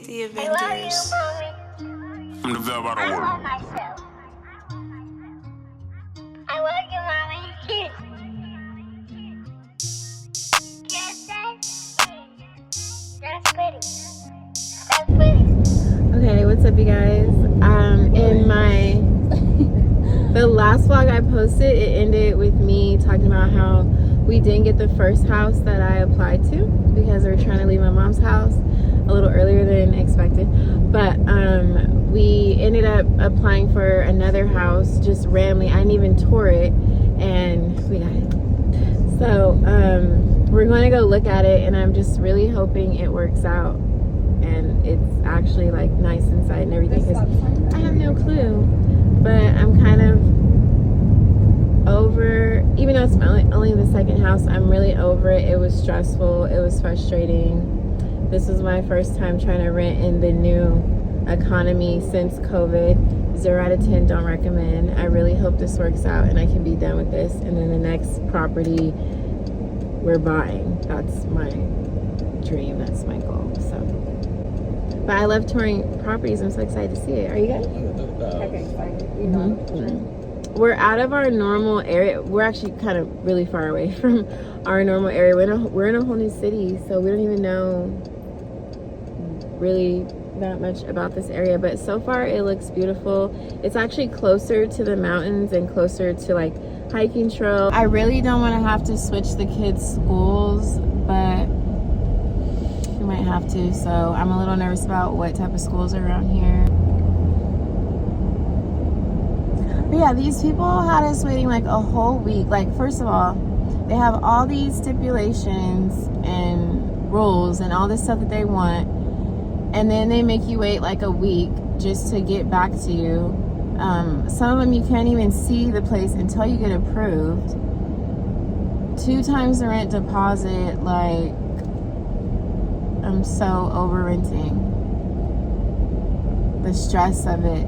the Avengers. I'm the Velvet I Order. love myself. I love you, mommy. That's pretty. That's pretty. Okay, what's up, you guys? In the last vlog I posted, it ended with me talking about how we didn't get the first house that I applied to because we were trying to leave my mom's house a little earlier than expected. But we ended up applying for another house just randomly. I didn't even tour it, and we got it. So we're going to go look at it, and I'm just really hoping it works out and it's actually like nice inside and everything, because I have no clue. But I'm kind of over, even though it's only the second house, I'm really over it. It was stressful, it was frustrating. This was my first time trying to rent in the new economy since COVID. 0 out of 10, don't recommend. I really hope this works out and I can be done with this, and then the next property we're buying, that's my dream, that's my goal. So, but I love touring properties. I'm so excited to see it. Are you guys? Okay, fine. We're out of our normal area. We're actually kind of really far away from our normal area. We're in a whole new city, so we don't even know really that much about this area. But so far, it looks beautiful. It's actually closer to the mountains and closer to like hiking trail. I really don't want to have to switch the kids' schools, but we might have to. So I'm a little nervous about what type of schools are around here. But yeah, these people had us waiting like a whole week. Like, first of all, they have all these stipulations and rules and all this stuff that they want, and then they make you wait like a week just to get back to you. Some of them you can't even see the place until you get approved. 2 times the rent deposit. Like, I'm so over renting. The stress of it.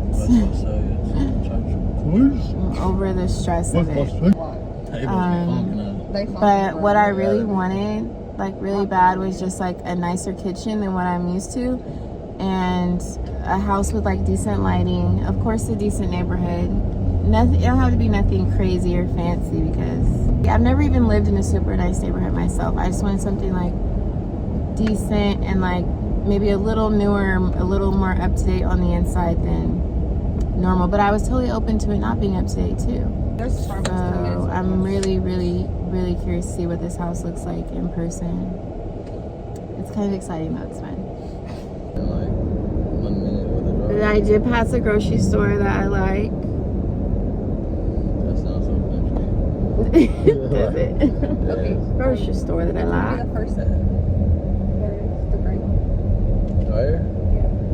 I'm over the stress of it. But what I really wanted, like really bad, was just like a nicer kitchen than what I'm used to, and a house with like decent lighting, of course a decent neighborhood. Nothing, it don't have to be nothing crazy or fancy, because I've never even lived in a super nice neighborhood myself. I just wanted something like decent and like maybe a little newer, a little more up to date on the inside than normal. But I was totally open to it not being up to date too. So I'm really curious to see what this house looks like in person. It's kind of exciting though. It's fun. Like 1 minute with a girl. I did pass a grocery store that I like. That sounds so country. Does it? Okay. Grocery store that I like. The first set. The green. Fire?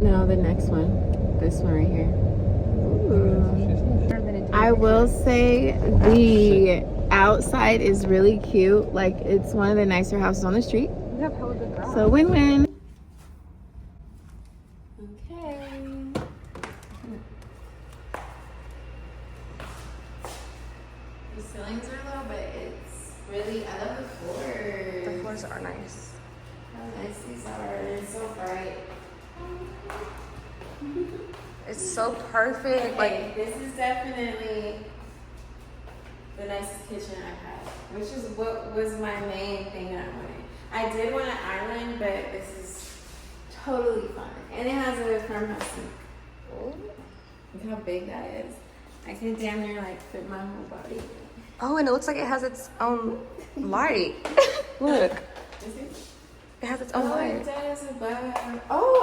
No, the next one. This one right here. Ooh. I will say the outside is really cute. Like, it's one of the nicer houses on the street. We have hella good girls. So win-win. Okay. The ceilings are low, but it's really, I love the floors. The floors are nice. How nice these are. They're so bright. It's so perfect. Like, this is definitely the nicest kitchen I've had, which is what was my main thing that I wanted. I did want an island, but this is totally fun. And it has a farmhouse sink. Oh, look how big that is. I can damn near like fit my whole body. Oh, and it looks like it has its own light. Look. Is it? It has its own It light. does above. Oh,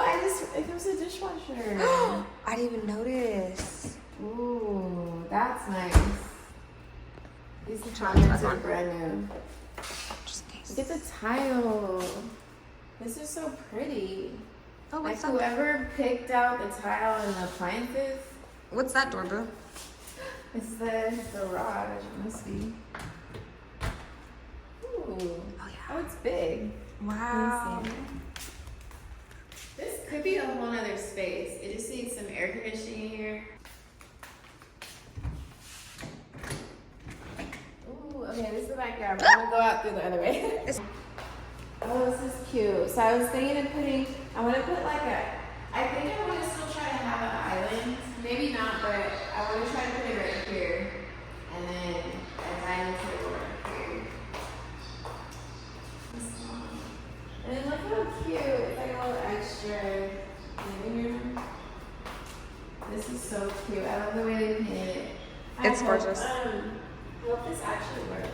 it comes with a dishwasher. I didn't even notice. Ooh, that's nice. These cabinets are brand new. Just in case. Look at the tile. This is so pretty. Oh, Like, what's that? whoever picked out the tile and the appliances. What's that door, boo? It's the garage, must be. Ooh. Oh, yeah. Oh, it's big. Wow. Let me see. This could be a whole nother space. It just needs some air conditioning here. Ooh, okay, this is the backyard, but I'm gonna go out through the other way. Oh, this is cute. So I was thinking of I want to put like a extra living room. This is so cute. I love the way they painted it. It's gorgeous. I hope this actually works.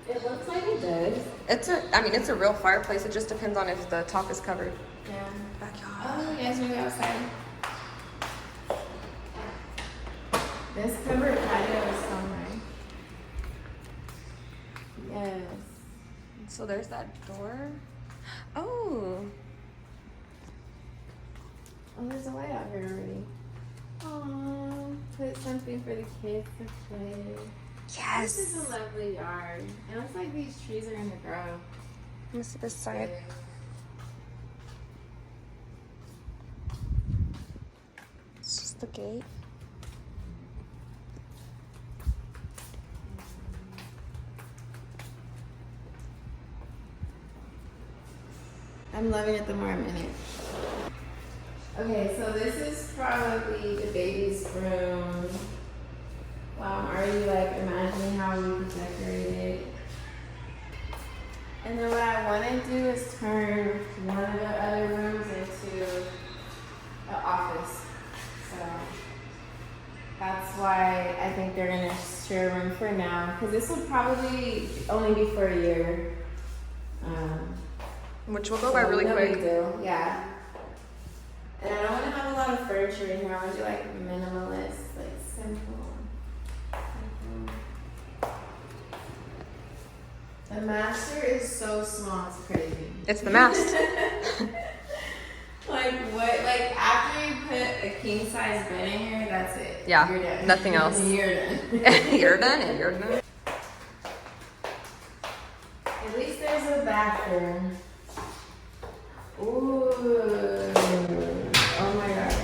It looks like it does. I mean, it's a real fireplace. It just depends on if the top is covered. Yeah. Backyard. Oh, you guys want to go outside? This covered patio is so nice. Yes. So there's that door. Oh. Oh, there's a light out here already. Oh, put something for the kids to play. Yes. This is a lovely yard. It looks like these trees are gonna grow. Let me see this side. It's just the gate. I'm loving it the more I'm in it. Okay, so this is probably the baby's room. Wow, I'm already like imagining how we could decorate it. And then what I want to do is turn one of the other rooms into an office. So that's why I think they're gonna share a room for now, because this will probably only be for a year. Which will go by really no big quick. deal, yeah. And I don't want to have a lot of furniture in here. I want to do like minimalist, like simple. The master is so small, it's crazy. It's the mast. Like what? Like after you put a king size bed in here, that's it. Yeah, You're done. nothing else. You're done. You're done and you're done. At least there's a bathroom. Ooh. Oh my gosh.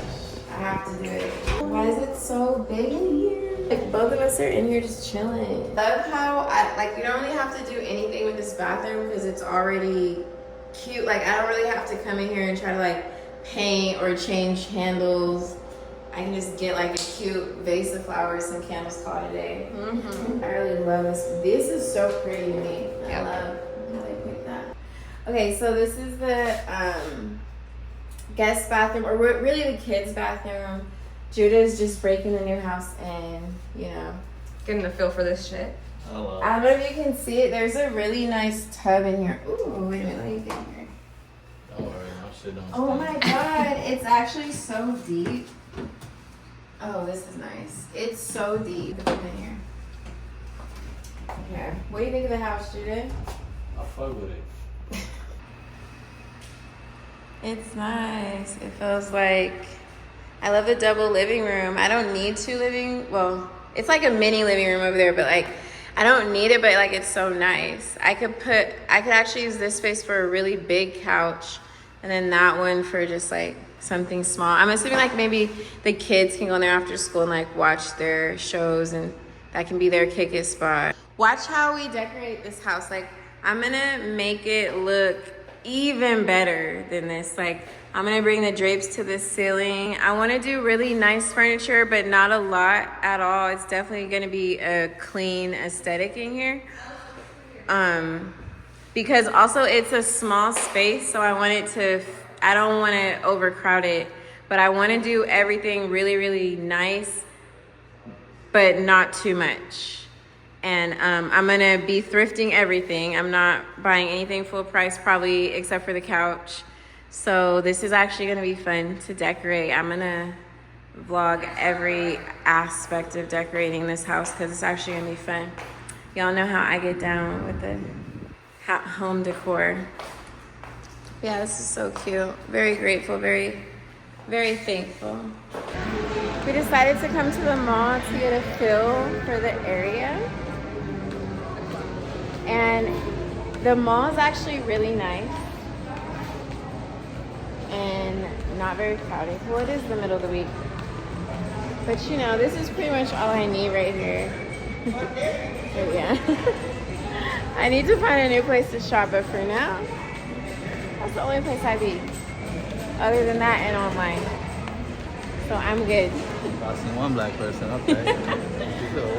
I have to do it. Why is it so big in here? Like both of us are in here just chilling. Love how you don't really have to do anything with this bathroom because it's already cute. Like I don't really have to come in here and try to like paint or change handles. I can just get like a cute vase of flowers and candles called a day. I really love this. This is so pretty to me. I love how they picked that. Okay, so this is the guest bathroom, or really the kids' bathroom. Judah's just breaking the new house and, you know. Getting the feel for this shit. Hello. I don't know if you can see it. There's a really nice tub in here. Ooh, wait a minute. Let me get in here. Don't worry, my shit don't Oh stink. my god, it's actually so deep. Oh, this is nice. It's so deep. Look in here. Okay. What do you think of the house, Judah? I fuck with it. It's nice. It feels like, I love the double living room. I don't need well, it's like a mini living room over there, but like, I don't need it, but like, it's so nice. I could actually use this space for a really big couch, and then that one for just like something small. I'm assuming like maybe the kids can go in there after school and like watch their shows, and that can be their kick-it spot. Watch how we decorate this house. Like, I'm gonna make it look even better than this. Like, I'm gonna bring the drapes to the ceiling. I wanna do really nice furniture, but not a lot at all. It's definitely gonna be a clean aesthetic in here. Because also it's a small space, so I don't wanna overcrowd it, but I wanna do everything really, really nice, but not too much. And I'm gonna be thrifting everything. I'm not buying anything full price, probably except for the couch. So this is actually gonna be fun to decorate. I'm gonna vlog every aspect of decorating this house because it's actually gonna be fun. Y'all know how I get down with the home decor. Yeah, this is so cute. Very grateful, very, very thankful. We decided to come to the mall to get a feel for the area. And the mall is actually really nice and not very crowded. Well, it is the middle of the week. But you know, this is pretty much all I need right here. But yeah. I need to find a new place to shop, but for now, that's the only place I be. Other than that and online. So I'm good. I seen one black person up there.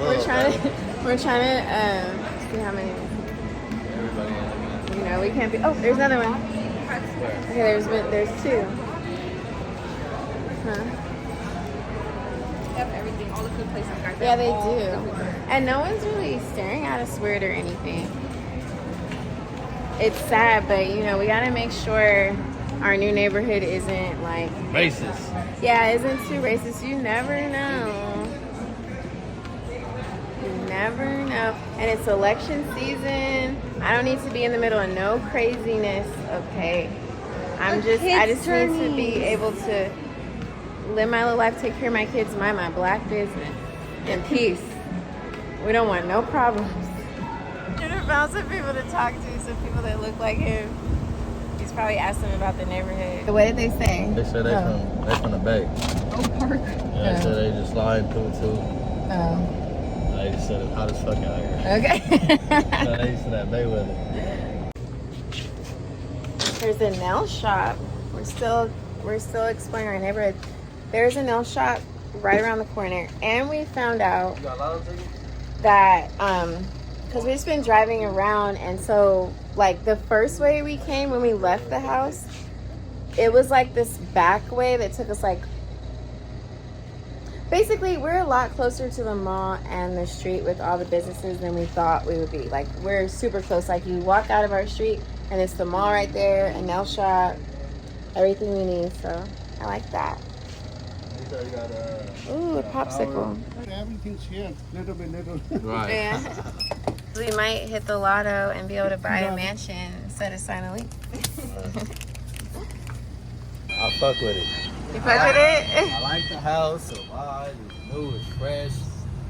We're trying to see how many. Everybody else. You know, we can't be. Oh, there's another one. Okay, there's two. Huh? They have everything. All the food places got Yeah, that. they All do. the food places. And no one's really staring at us weird or anything. It's sad, but you know, we gotta make sure our new neighborhood isn't like Racist. yeah, isn't too racist. You never know. You never know. And it's election season. I don't need to be in the middle of no craziness, okay? I just need to be able to live my little life, take care of my kids, mind my black business in peace. We don't want no problems. Should have found some people to talk to, some people that look like him. He's probably asked them about the neighborhood. What did they say? They said they from the Bay. Oh, park. Yeah, they said they just slide through too. Oh. They just said it's hot as fuck out here. Okay. So they used to that Bay weather. There's a nail shop. We're still exploring our neighborhood. There's a nail shop right around the corner, and we found out You got lotto tickets? that because we've just been driving around, and so like the first way we came when we left the house, it was like this back way that took us like basically we're a lot closer to the mall and the street with all the businesses than we thought we would be. Like we're super close. Like you walk out of our street and it's the mall right there, a nail shop, everything we need. So I like that. You got Ooh, a popsicle. Everything's here, little by little. right. Yeah. We might hit the lotto and be able to buy a mansion instead of sign a lease. I fuck with it. You fuck with it? I like the house, the vibe, it's new, it's fresh.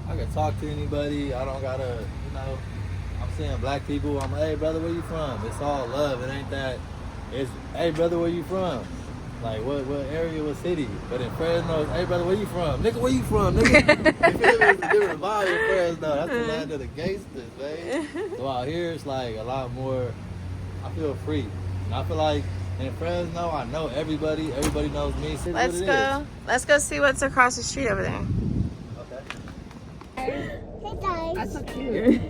I can talk to anybody. I don't gotta, I'm seeing black people. I'm like, hey brother, where you from? It's all love. It ain't that. It's, hey brother, where you from? Like what area, what city? But in Fresno, it's, hey brother, where you from? Nigga, where you from? Nigga, you feel me? It's a different vibe in Fresno. That's the land of the gangsters, man. So out here, it's like a lot more. I feel free. And I feel like in Fresno, I know everybody. Everybody knows me. It's Let's what it go. is. Let's go see what's across the street over there. Okay. Hey guys. That's so cute.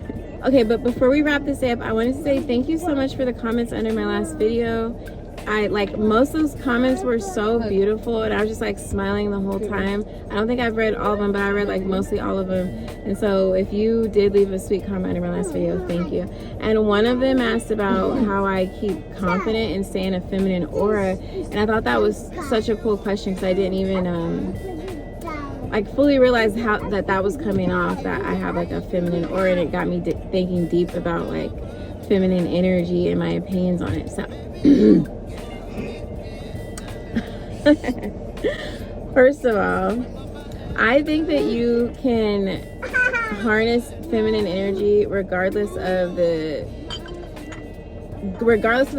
Okay, but before we wrap this up, I wanted to say thank you so much for the comments under my last video. I like most of those comments were so beautiful, and I was just like smiling the whole time. I don't think I've read all of them, but I read like mostly all of them. And so if you did leave a sweet comment under my last video, thank you. And one of them asked about how I keep confident and stay in a feminine aura, and I thought that was such a cool question because I didn't even like fully realize how that was coming off, that I have like a feminine aura, and it got me thinking deep about like feminine energy and my opinions on it. So first of all, I think that you can harness feminine energy regardless of the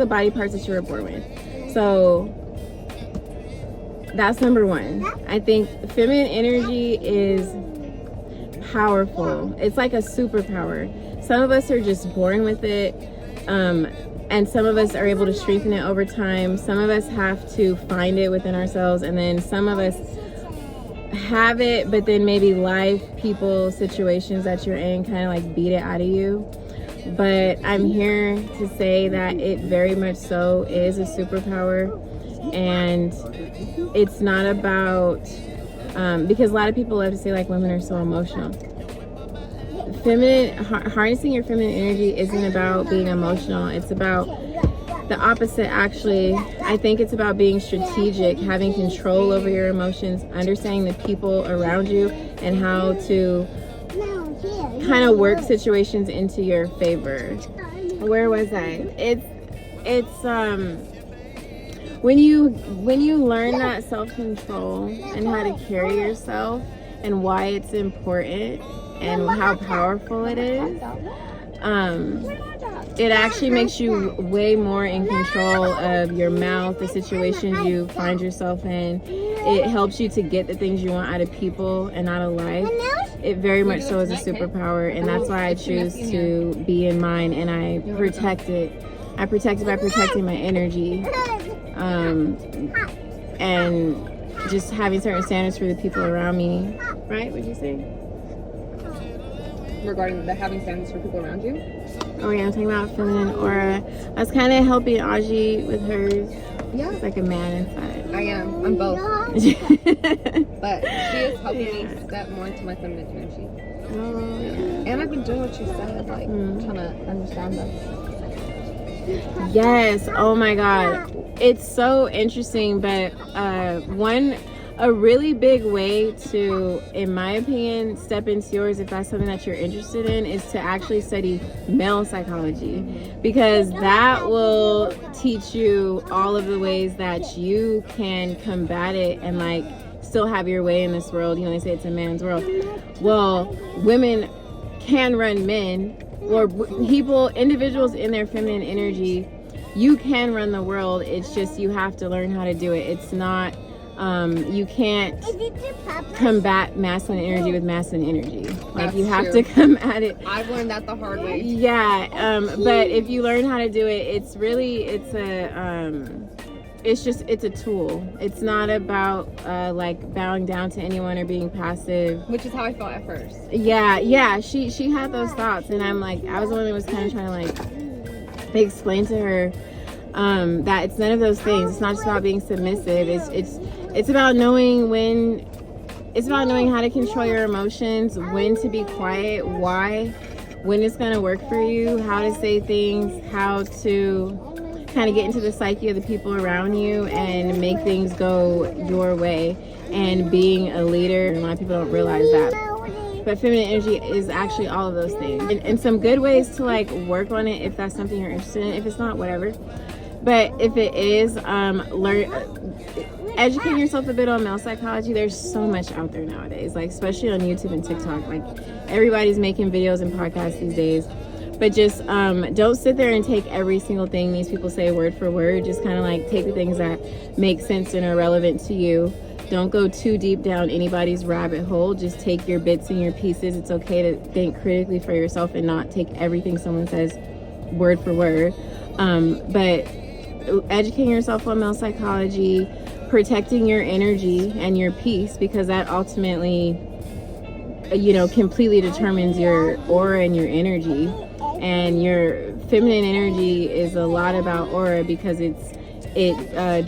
body parts that you were born with. So that's number one. I think feminine energy is powerful. It's like a superpower. Some of us are just born with it. And some of us are able to strengthen it over time. Some of us have to find it within ourselves. And then some of us have it, but then maybe life, people, situations that you're in kind of like beat it out of you. But I'm here to say that it very much so is a superpower. And it's not about, because a lot of people love to say like women are so emotional. Harnessing your feminine energy isn't about being emotional. It's about the opposite, actually. I think it's about being strategic, having control over your emotions, understanding the people around you, and how to kind of work situations into your favor. Where was I? It's when you learn that self-control and how to carry yourself and why it's important and how powerful it is, it actually makes you way more in control of your mouth, the situations you find yourself in. It helps you to get the things you want out of people and out of life. It very much so is a superpower, and that's why I choose to be in mine, and I protect it. I protect it by protecting my energy, and just having certain standards for the people around me. Right? What'd you say? Regarding the having standards for people around you? Oh yeah, I'm talking about feminine aura. I was kind of helping Aji with hers. Yeah. It's like a man inside. I am. I'm both. But she is helping me step more into my feminine energy. Oh, yeah. And I've been doing what you said, like trying to understand them. Yes. Oh my God. It's so interesting. But a really big way to, in my opinion, step into yours, if that's something that you're interested in, is to actually study male psychology, because that will teach you all of the ways that you can combat it and like still have your way in this world. You know, they say it's a man's world. Well, women can run men, or individuals in their feminine energy. You can run the world. It's just you have to learn how to do it. It's not you can't combat masculine energy with masculine energy. Like, That's you have true. to come at it. I've learned that the hard way. Yeah, but if you learn how to do it, it's a tool. It's not about like bowing down to anyone or being passive. Which is how I felt at first. Yeah. She had those thoughts, and I'm like, I was the one that was kind of trying to like explain to her that it's none of those things. It's not just about being submissive. It's about knowing when. It's about knowing how to control your emotions, when to be quiet, why, when it's gonna work for you, how to say things, how to kind of get into the psyche of the people around you and make things go your way, and being a leader. A lot of people don't realize that. But feminine energy is actually all of those things. And some good ways to like work on it if that's something you're interested in. If it's not, whatever. But if it is, educate yourself a bit on male psychology. There's so much out there nowadays, like especially on YouTube and TikTok. Like, everybody's making videos and podcasts these days. But just don't sit there and take every single thing these people say word for word. Just kind of like take the things that make sense and are relevant to you. Don't go too deep down anybody's rabbit hole. Just take your bits and your pieces. It's okay to think critically for yourself and not take everything someone says word for word. But educating yourself on male psychology, protecting your energy and your peace, because that ultimately, completely determines your aura and your energy. And your feminine energy is a lot about aura, because it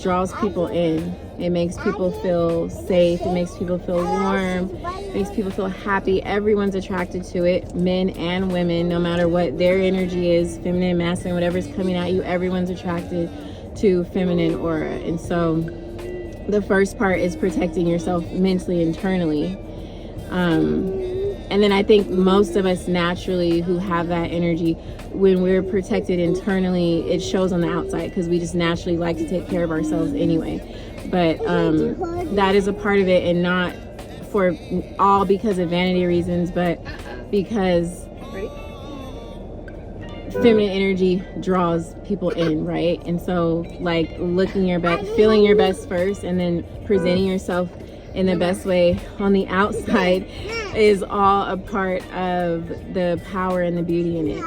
draws people in. It makes people feel safe. It makes people feel warm. It makes people feel happy. Everyone's attracted to it, men and women, no matter what their energy is, feminine, masculine, whatever's coming at you, everyone's attracted to feminine aura. And so the first part is protecting yourself mentally, internally. And then I think most of us naturally who have that energy, when we're protected internally, it shows on the outside, because we just naturally like to take care of ourselves anyway. But that is a part of it, and not for all because of vanity reasons, but because feminine energy draws people in, right? And so like looking your best, feeling your best first, and then presenting yourself in the best way on the outside is all a part of the power and the beauty in it.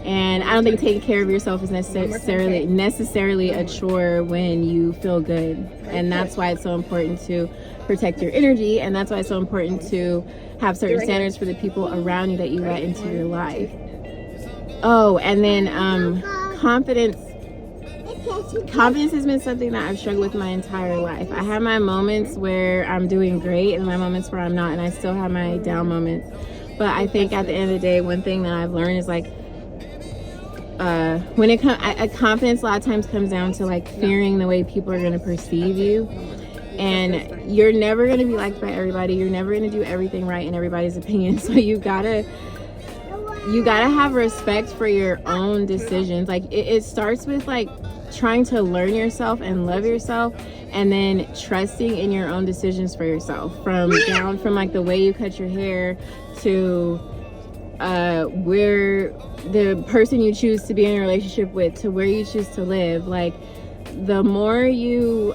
And I don't think taking care of yourself is necessarily a chore when you feel good. And that's why it's so important to protect your energy, and that's why it's so important to have certain standards for the people around you that you let into your life. Oh, and then confidence has been something that I've struggled with my entire life. I have my moments where I'm doing great and my moments where I'm not, and I still have my down moments. But I think at the end of the day, one thing that I've learned is like, when it comes, confidence a lot of times comes down to like fearing the way people are going to perceive you. And you're never going to be liked by everybody. You're never going to do everything right in everybody's opinion. So you gotta have respect for your own decisions. Like it starts with like trying to learn yourself and love yourself, and then trusting in your own decisions for yourself, from like the way you cut your hair to where the person you choose to be in a relationship with, to where you choose to live. Like the more you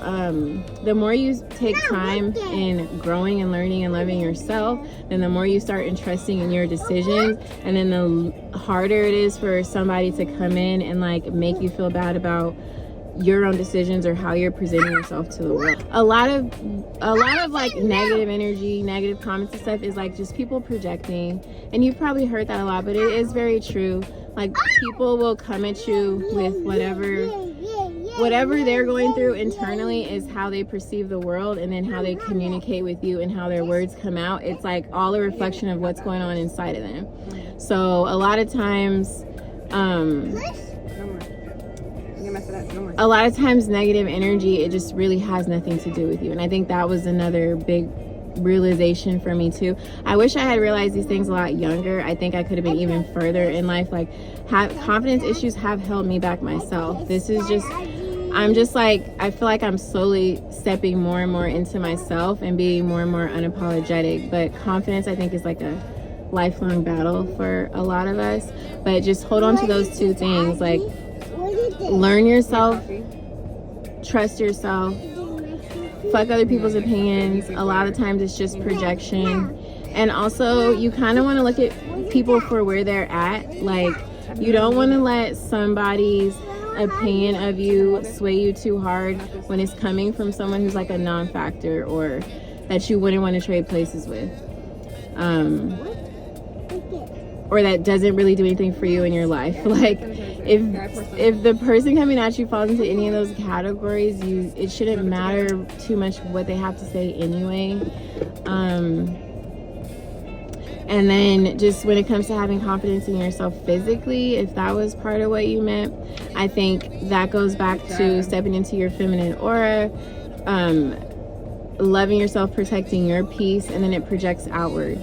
take time in growing and learning and loving yourself, then the more you start entrusting in your decisions, and then the harder it is for somebody to come in and like make you feel bad about your own decisions or how you're presenting yourself to the world. A lot of like negative energy, negative comments and stuff is like just people projecting, and you've probably heard that a lot, but it is very true. Like people will come at you with whatever they're going through internally is how they perceive the world, and then how they communicate with you and how their words come out. It's like all a reflection of what's going on inside of them. So a lot of times negative energy, it just really has nothing to do with you. And I think that was another big realization for me too. I wish I had realized these things a lot younger. I think I could have been even further in life. Like confidence issues have held me back myself. This is just, I'm just like, I feel like I'm slowly stepping more and more into myself and being more and more unapologetic. But confidence, I think, is like a lifelong battle for a lot of us. But just hold on to those two things. Like, learn yourself, trust yourself, fuck other people's opinions. A lot of times it's just projection. And also, you kind of want to look at people for where they're at. Like, you don't want to let somebody's opinion of you sway you too hard when it's coming from someone who's like a non-factor or that you wouldn't want to trade places with, or that doesn't really do anything for you in your life. Like if the person coming at you falls into any of those categories, it shouldn't matter too much what they have to say anyway. And then just when it comes to having confidence in yourself physically, if that was part of what you meant, I think that goes back to stepping into your feminine aura, loving yourself, protecting your peace, and then it projects outward.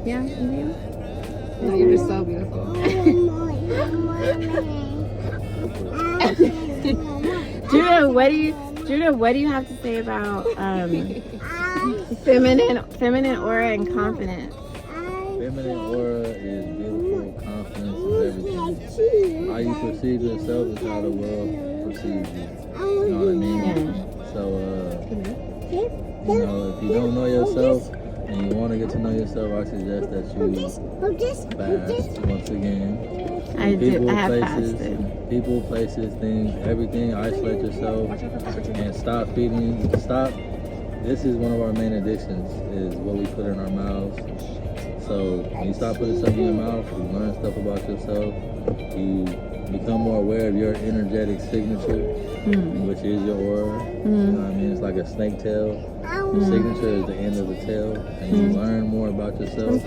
Yeah, you No, you're just so beautiful. Judah, what do you have to say about feminine aura and confidence? Feminine aura is beautiful, confidence is everything. How you perceive yourself is how the world perceives you. You know what I mean? Yeah. So, you know, if you don't know yourself and you want to get to know yourself, I suggest that you fast once again. I have fasted. People, places, things, everything. Isolate yourself and stop. This is one of our main addictions, is what we put in our mouths. So when you stop putting stuff in your mouth, you learn stuff about yourself. You become more aware of your energetic signature, which is your aura. You know what I mean? It's like a snake tail. The signature is the end of the tail, and you learn more about yourself.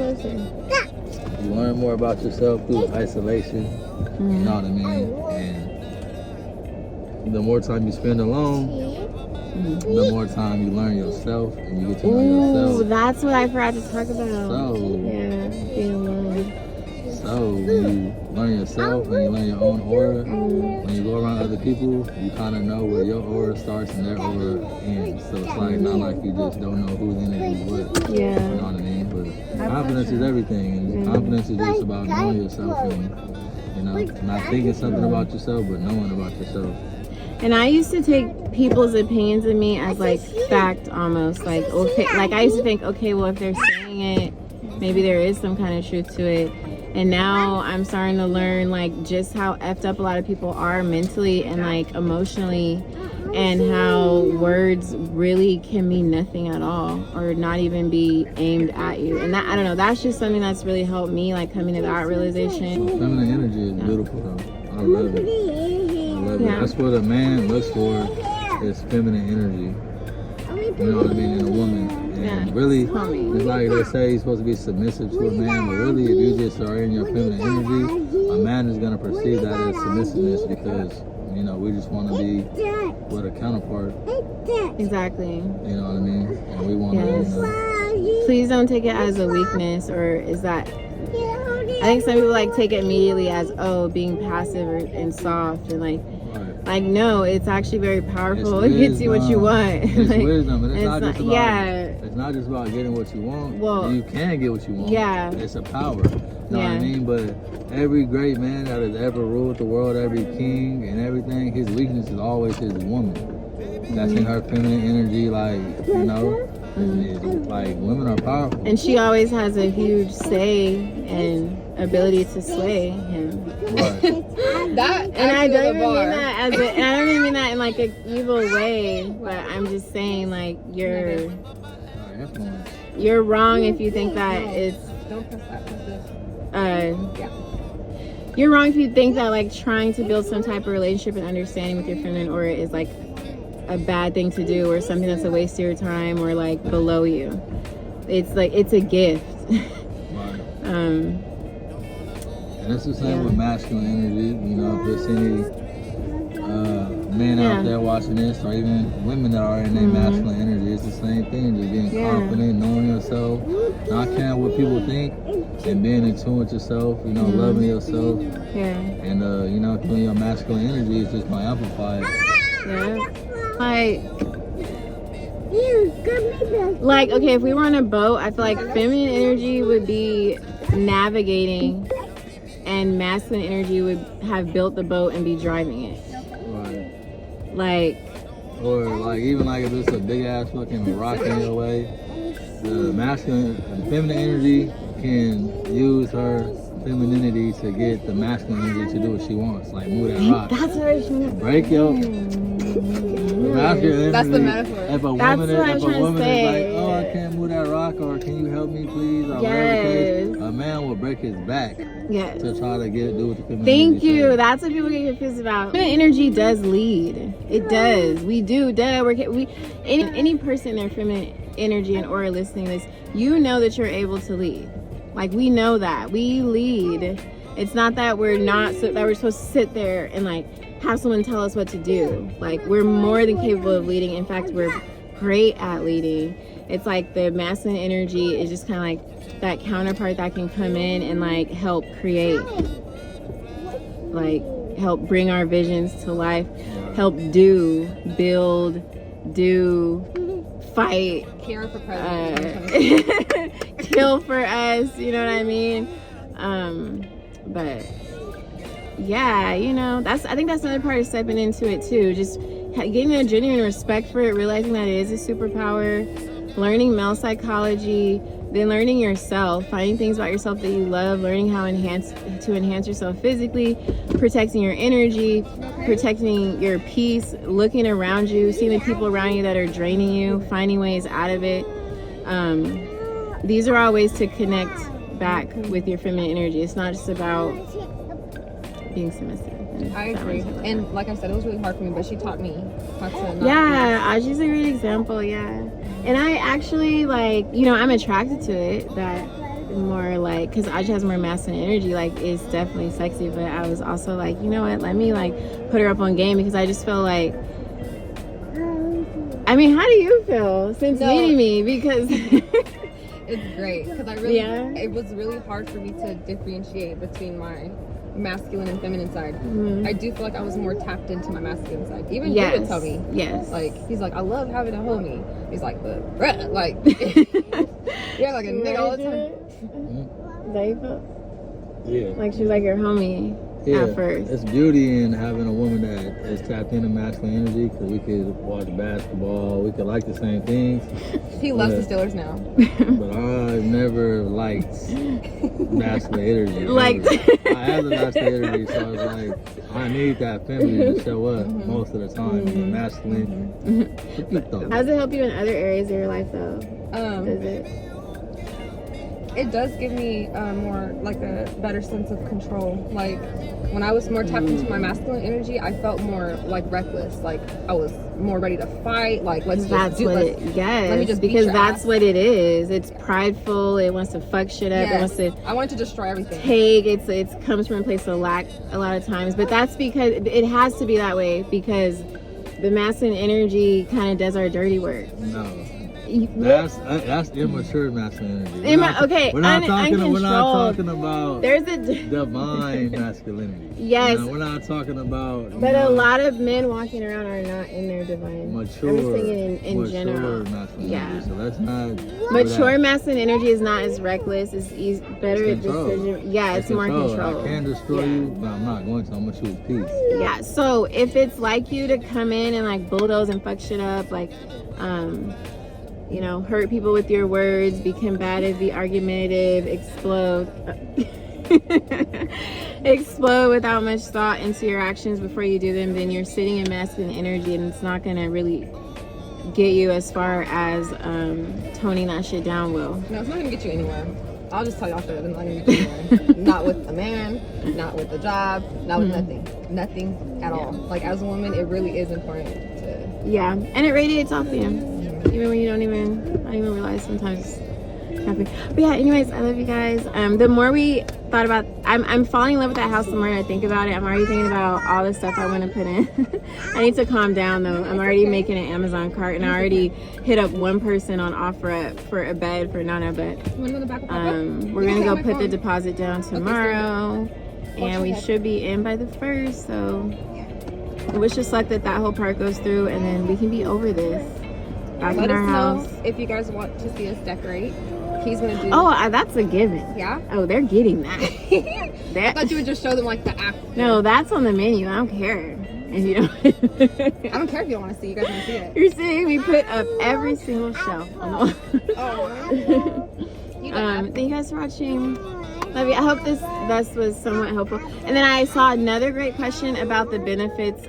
You learn more about yourself through isolation. You know what I mean? And the more time you spend alone, the more time you learn yourself and you get to know yourself. Ooh, that's what I forgot to talk about. Yeah, being alone. So when you learn yourself and you learn your own aura, when you go around other people, you kind of know where your aura starts and their aura ends. So it's like not like you just don't know whose energy is what. Yeah. You know what I mean? But confidence is everything, and confidence is just about knowing yourself and, you know, not thinking something about yourself, but knowing about yourself. And I used to take people's opinions of me as like fact almost. Like, okay, like I used to think, okay, well, if they're saying it, maybe there is some kind of truth to it. And now I'm starting to learn like just how effed up a lot of people are mentally and like emotionally, and how words really can mean nothing at all or not even be aimed at you. And that, I don't know, that's just something that's really helped me, like coming to that realization. Feminine energy is beautiful though. I love it. Yeah. That's what a man looks for, is feminine energy. You know what I mean, in a woman. And really, it's like they say you're supposed to be submissive to a man, but really if you just are in your feminine energy, a man is going to perceive that as submissiveness, because, you know, we just want to be with a counterpart. Exactly. You know what I mean? And we want to, you know. Please don't take it as a weakness, or is that... I think some people like take it immediately as, oh, being passive and soft, and like no, it's actually very powerful. It gets you what you want. It's like, wisdom, but it's not just about, it's not just about getting what you want. Well, you can get what you want. Yeah. It's a power. You know what I mean? But every great man that has ever ruled the world, every king and everything, his weakness is always his woman. That's in her feminine energy, like, you know. Like, women are powerful. And she always has a huge say and ability to sway him. Right. That And I actually don't was a even mean bar. that as a, and I don't even mean that in like an evil way, but I'm just saying like you're wrong if you think that it's Don't press that. Press this. yeah. You're wrong if you think that like trying to build some type of relationship and understanding with your feminine aura is like a bad thing to do or something that's a waste of your time or like below you. It's like it's a gift. Right. And it's the same with masculine energy. You know, if there's any men out there watching this, or even women that are in their masculine energy, it's the same thing. Just being confident, knowing yourself, not caring what people think, and being in tune with yourself. You know, loving yourself. Yeah. And you know, doing your masculine energy is just gonna amplify it. Yeah. Like, okay, if we were on a boat, I feel like feminine energy would be navigating and masculine energy would have built the boat and be driving it. Right. Like, or like even like if it's a big ass fucking rock in your way, the feminine energy can use her femininity to get the masculine energy to do what she wants, like move that rock. That's what I was trying to Break your masculine That's the energy. metaphor. If a woman, That's what I'm is trying to like, say. oh, I can't move that rock, or can you help me please, or whatever the case, a man will break his back Yes. to try to do what the femininity Thank you. says. That's what people get confused about. Feminine energy does lead. It does. We do. Any person in their feminine energy and aura listening to this, you know that you're able to lead. Like, we know that we lead. It's not that we're supposed to sit there and like have someone tell us what to do. Like, we're more than capable of leading. In fact, we're great at leading. It's like the masculine energy is just kind of like that counterpart that can come in and like help create, like help bring our visions to life, help build, fight, Kiara for president. kill for us, you know what I mean? But yeah, you know, I think that's another part of stepping into it too. Just getting a genuine respect for it, realizing that it is a superpower, learning male psychology, then learning yourself, finding things about yourself that you love, learning how to enhance yourself physically, protecting your energy, protecting your peace, looking around you, seeing the people around you that are draining you, finding ways out of it. These are all ways to connect back with your feminine energy. It's not just about being submissive. I agree. And like I said, it was really hard for me, but she taught me how to not she's a great example. And I actually, like, you know, I'm attracted to it, that more like, because Aja has more masculine energy, like, it's definitely sexy, but I was also like, you know what, let me like put her up on game, because I just feel like, I mean, how do you feel since meeting me? Because it's great, because it was really hard for me to differentiate between my masculine and feminine side. I do feel like I was more tapped into my masculine side. Even you would tell me. Like, he's like, I love having a homie. He's like, but bruh, like, you're like a nigga all the time. Is that you feel? Yeah. Like she's like your homie at first. It's beauty in having a woman that is tapped into masculine energy, because we could watch basketball, we could like the same things. He loves the Steelers now. But I've never liked masculine energy. I have the masculine energy, so it's like I need that feminine to show up most of the time. The masculine. How does it help you in other areas of your life though? Does it? It does give me more, like, a better sense of control. Like, when I was more tapped into my masculine energy, I felt more, like, reckless. Like, I was more ready to fight. Like, let me just because that's what it is. It's prideful. It wants to fuck shit up. It wants to. I want to destroy everything. It comes from a place of lack a lot of times, but that's because it has to be that way, because the masculine energy kind of does our dirty work. No. That's immature masculine energy. We're not talking about there's a divine masculinity. Yes. We're not talking about. But a lot of men walking around are not in their divine. Mature. I'm just saying in general. Masculinity. So that's not. Mature masculine energy is not as reckless. It's better at decision. Yeah, it's more control. I can destroy you, but I'm not going to. I'm gonna choose peace. Yeah. So if it's like you to come in and like bulldoze and fuck shit up, like, you know, hurt people with your words, be combative, be argumentative, explode. Explode without much thought into your actions before you do them, then you're sitting in masculine energy, and it's not gonna really get you as far as toning that shit down will. No, it's not gonna get you anywhere. I'll just tell y'all straight up, it's not gonna get you anywhere. Not with a man, not with a job, not with nothing at all. Like, as a woman, it really is important to... Yeah, and it radiates off you, even when you don't even realize sometimes. But yeah, anyways, I love you guys. The more we thought about, I'm falling in love with that house the more I think about it. I'm already thinking about all the stuff I want to put in. I need to calm down though. I'm already making an Amazon cart, and I already hit up one person on OfferUp for a bed for Nana, but we're gonna go put the deposit down tomorrow, and we should be in by the 1st. So wish us luck that whole part goes through, and then we can be over this. Back in our house. If you guys want to see us decorate. He's gonna do. Oh, that's a given. Yeah. Oh, they're getting that. I thought you would just show them like the act. No, that's on the menu. I don't care if you don't. I don't care if you don't want to see. You guys want to see it. You're saying we put up every single shelf on the wall. Thank you guys for watching. Love you. I hope this was somewhat helpful. And then I saw another great question about the benefits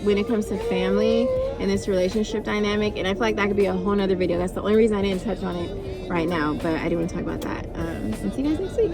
when it comes to family and this relationship dynamic, and I feel like that could be a whole nother video. That's the only reason I didn't touch on it right now, but I do want to talk about that. And see you guys next week.